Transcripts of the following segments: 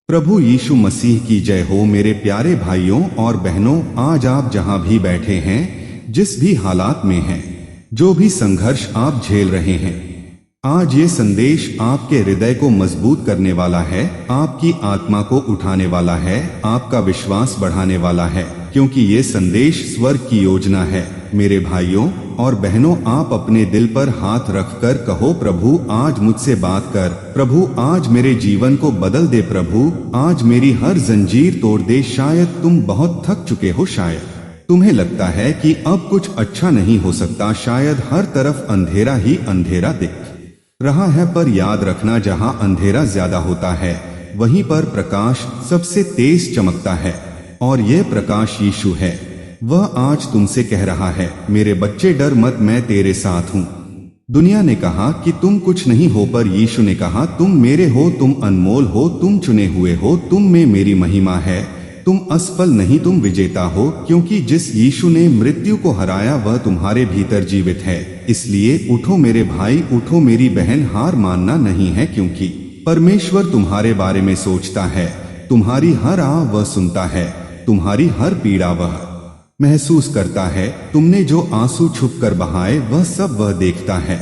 प्रभु यीशु मसीह की जय हो। मेरे प्यारे भाइयों और बहनों, आज आप जहां भी बैठे हैं, जिस भी हालात में हैं, जो भी संघर्ष आप झेल रहे हैं, आज ये संदेश आपके हृदय को मजबूत करने वाला है, आपकी आत्मा को उठाने वाला है, आपका विश्वास बढ़ाने वाला है, क्योंकि ये संदेश स्वर्ग की योजना है। मेरे भाइयों और बहनों, आप अपने दिल पर हाथ रखकर कहो, प्रभु आज मुझसे बात कर, प्रभु आज मेरे जीवन को बदल दे, प्रभु आज मेरी हर जंजीर तोड़ दे। शायद तुम बहुत थक चुके हो, शायद तुम्हें लगता है कि अब कुछ अच्छा नहीं हो सकता, शायद हर तरफ अंधेरा ही अंधेरा दिख रहा है, पर याद रखना, जहां अंधेरा ज्यादा होता है वहीं पर प्रकाश सबसे तेज चमकता है, और यह प्रकाश यीशु है। वह आज तुमसे कह रहा है, मेरे बच्चे डर मत, मैं तेरे साथ हूँ। दुनिया ने कहा कि तुम कुछ नहीं हो, पर यीशु ने कहा तुम मेरे हो, तुम अनमोल हो, तुम चुने हुए हो, तुम में मेरी महिमा है, तुम असफल नहीं, तुम विजेता हो, क्योंकि जिस यीशु ने मृत्यु को हराया वह तुम्हारे भीतर जीवित है। इसलिए उठो मेरे भाई, उठो मेरी बहन, हार मानना नहीं है, क्योंकि परमेश्वर तुम्हारे बारे में सोचता है, तुम्हारी हर आह वह सुनता है, तुम्हारी हर पीड़ा वह महसूस करता है, तुमने जो आंसू छुप कर बहाए वह सब वह देखता है,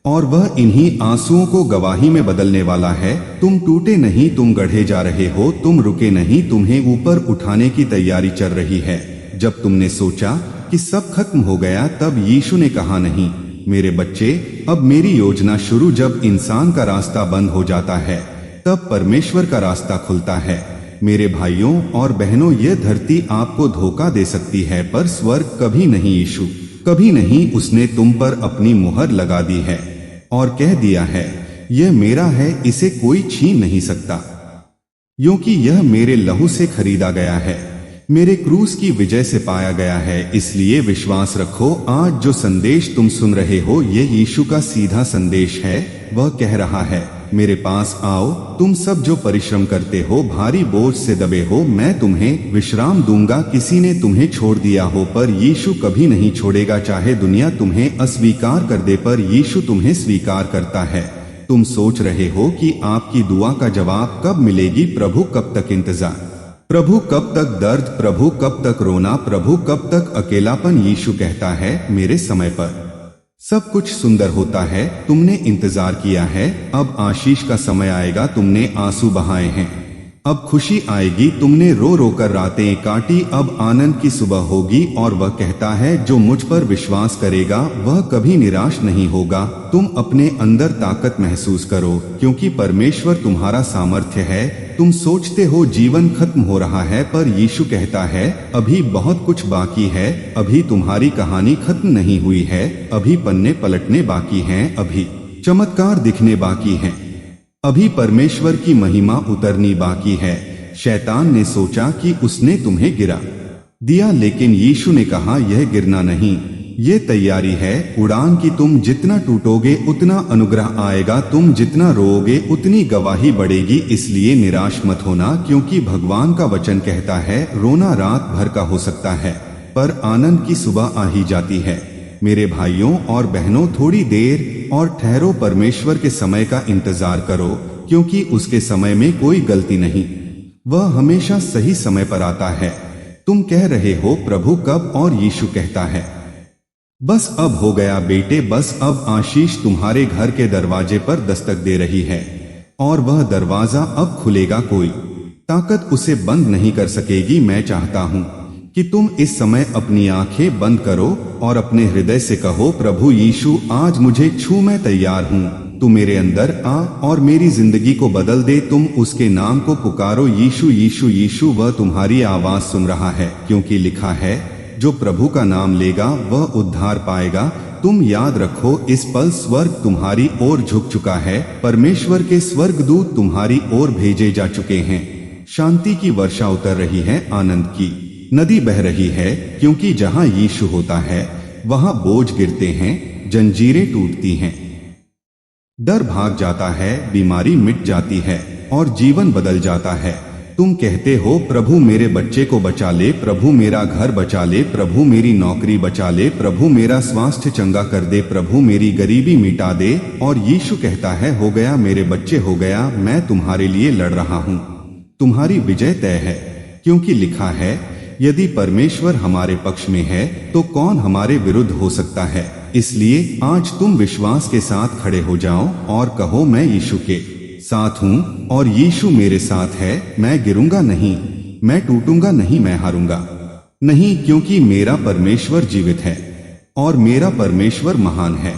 और वह इन्हीं आंसुओं को गवाही में बदलने वाला है। तुम टूटे नहीं, तुम गढ़े जा रहे हो, तुम रुके नहीं, तुम्हें ऊपर उठाने की तैयारी चल रही है। जब तुमने सोचा कि सब खत्म हो गया, तब यीशु ने कहा, नहीं मेरे बच्चे, अब मेरी योजना शुरू। जब इंसान का रास्ता बंद हो जाता है तब परमेश्वर का रास्ता खुलता है। मेरे भाइयों और बहनों, यह धरती आपको धोखा दे सकती है, पर स्वर्ग कभी नहीं, यीशु कभी नहीं। उसने तुम पर अपनी मुहर लगा दी है और कह दिया है, यह मेरा है, इसे कोई छीन नहीं सकता, क्योंकि यह मेरे लहू से खरीदा गया है, मेरे क्रूस की विजय से पाया गया है। इसलिए विश्वास रखो, आज जो संदेश तुम सुन रहे हो, यह यीशु का सीधा संदेश है। वह कह रहा है, मेरे पास आओ, तुम सब जो परिश्रम करते हो, भारी बोझ से दबे हो, मैं तुम्हें विश्राम दूंगा। किसी ने तुम्हें छोड़ दिया हो, पर यीशु कभी नहीं छोड़ेगा। चाहे दुनिया तुम्हें अस्वीकार कर दे, पर यीशु तुम्हें स्वीकार करता है। तुम सोच रहे हो कि आपकी दुआ का जवाब कब मिलेगी? प्रभु कब तक इंतजार, प्रभु कब तक दर्द, प्रभु कब तक रोना, प्रभु कब तक अकेलापन? यीशु कहता है, मेरे समय पर सब कुछ सुंदर होता है। तुमने इंतजार किया है, अब आशीष का समय आएगा। तुमने आंसू बहाए हैं, अब खुशी आएगी। तुमने रो रो कर रातें काटी, अब आनंद की सुबह होगी। और वह कहता है, जो मुझ पर विश्वास करेगा वह कभी निराश नहीं होगा। तुम अपने अंदर ताकत महसूस करो, क्योंकि परमेश्वर तुम्हारा सामर्थ्य है। तुम सोचते हो जीवन खत्म हो रहा है, पर यीशु कहता है, अभी बहुत कुछ बाकी है, अभी तुम्हारी कहानी खत्म नहीं हुई है, अभी पन्ने पलटने बाकी हैं, अभी चमत्कार दिखने बाकी हैं, अभी परमेश्वर की महिमा उतरनी बाकी है। शैतान ने सोचा कि उसने तुम्हें गिरा दिया, लेकिन यीशु ने कहा, यह गिरना नहीं, ये तैयारी है उड़ान की। तुम जितना टूटोगे उतना अनुग्रह आएगा, तुम जितना रोओगे उतनी गवाही बढ़ेगी। इसलिए निराश मत होना, क्योंकि भगवान का वचन कहता है, रोना रात भर का हो सकता है, पर आनंद की सुबह आ ही जाती है। मेरे भाइयों और बहनों, थोड़ी देर और ठहरो, परमेश्वर के समय का इंतजार करो, क्योंकि उसके समय में कोई गलती नहीं, वह हमेशा सही समय पर आता है। तुम कह रहे हो, प्रभु कब? और यीशु कहता है, बस अब हो गया बेटे, बस अब आशीष तुम्हारे घर के दरवाजे पर दस्तक दे रही है, और वह दरवाजा अब खुलेगा, कोई ताकत उसे बंद नहीं कर सकेगी। मैं चाहता हूँ कि तुम इस समय अपनी आंखें बंद करो और अपने हृदय से कहो, प्रभु यीशु आज मुझे छू, मैं तैयार हूँ, तू मेरे अंदर आ और मेरी जिंदगी को बदल दे। तुम उसके नाम को पुकारो, यीशु यीशु यीशु। वह तुम्हारी आवाज सुन रहा है, क्योंकि लिखा है, जो प्रभु का नाम लेगा वह उद्धार पाएगा। तुम याद रखो, इस पल स्वर्ग तुम्हारी ओर झुक चुका है, परमेश्वर के स्वर्गदूत तुम्हारी ओर भेजे जा चुके हैं। शांति की वर्षा उतर रही है, आनंद की नदी बह रही है, क्योंकि जहां यीशु होता है वहां बोझ गिरते हैं, जंजीरें टूटती हैं, डर भाग जाता है, बीमारी मिट जाती है और जीवन बदल जाता है। तुम कहते हो, प्रभु मेरे बच्चे को बचा ले, प्रभु मेरा घर बचा ले, प्रभु मेरी नौकरी बचा ले, प्रभु मेरा स्वास्थ्य चंगा कर दे, प्रभु मेरी गरीबी मिटा दे। और यीशु कहता है, हो गया मेरे बच्चे, हो गया, मैं तुम्हारे लिए लड़ रहा हूँ, तुम्हारी विजय तय है, क्योंकि लिखा है, यदि परमेश्वर हमारे पक्ष में है तो कौन हमारे विरुद्ध हो सकता है। इसलिए आज तुम विश्वास के साथ खड़े हो जाओ और कहो, मैं यीशु के साथ हूँ और यीशु मेरे साथ है। मैं गिरूंगा नहीं, मैं टूटूंगा नहीं, मैं हारूंगा नहीं, क्योंकि मेरा परमेश्वर जीवित है और मेरा परमेश्वर महान है।